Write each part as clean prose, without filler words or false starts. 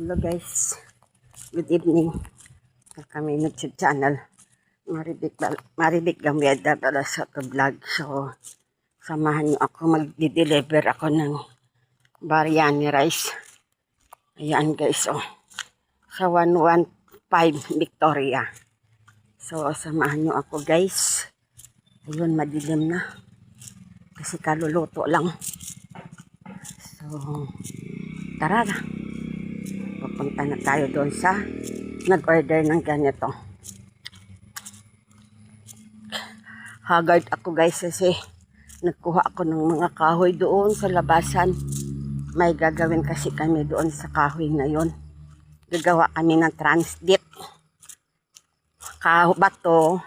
Hello guys, good evening. Kami YouTube channel Maribik Gambiada para sa to vlog. So samahan niyo ako, magdi-deliver ako ng biryani rice. Ayan guys, oh, sa 115 Victoria. So samahan niyo ako guys. Ayun, madilim na kasi kaluluto lang. So tara na, pupunta na tayo doon sa nag-order ng ganito. Haggard ako guys kasi nagkuha ako ng mga kahoy doon sa labasan. May gagawin kasi kami doon sa kahoy na yon. Gagawa kami ng transdip. Bato,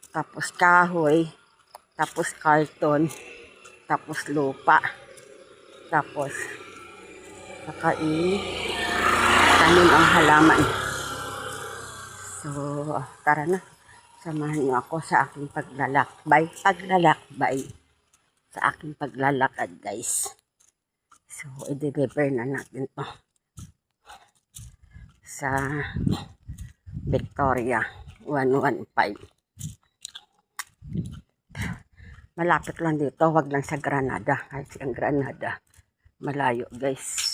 tapos kahoy, tapos karton, tapos lupa, tapos tanim ang halaman. So tara na, samahan niyo ako sa aking paglalakbay sa aking paglalakad guys. So i-deliver na natin to sa Victoria 115. Malapit lang dito, wag lang sa Granada. Kasi ang Granada malayo guys.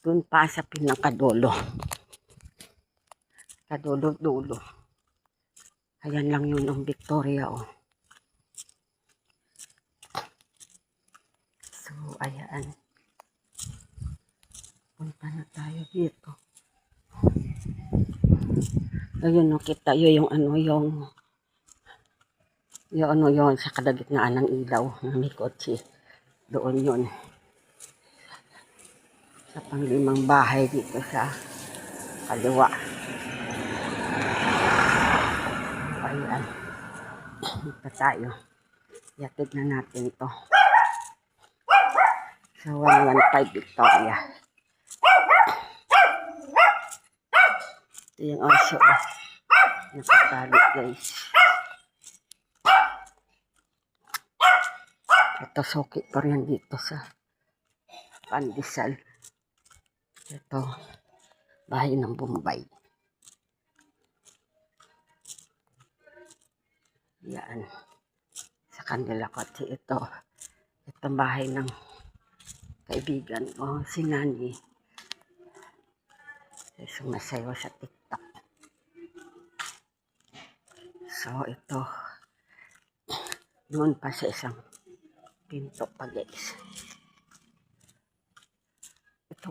Doon pa sa pinakadulo. Kadulo-dulo. Ayan lang yun ang Victoria, oh. So, ayan. Punta na tayo dito. Ayun, nakita yun yung ano, yung sa kalagitnaan ng ilaw na may kotse. Doon yun. Sa panglimang bahay dito sa kaliwa. Ayan. Dito tayo. Yatid na natin to sa 115 Victoria. Ito yung aso. Nakatali guys. Ito suki pa rin dito sa Pandesal. Ito bahay ng Bombay. Yan. Sa kanila kasi ito bahay ng kaibigan ko, si Nani. Sumasayaw sa TikTok. So ito, doon pa sa isang pinto pa guys.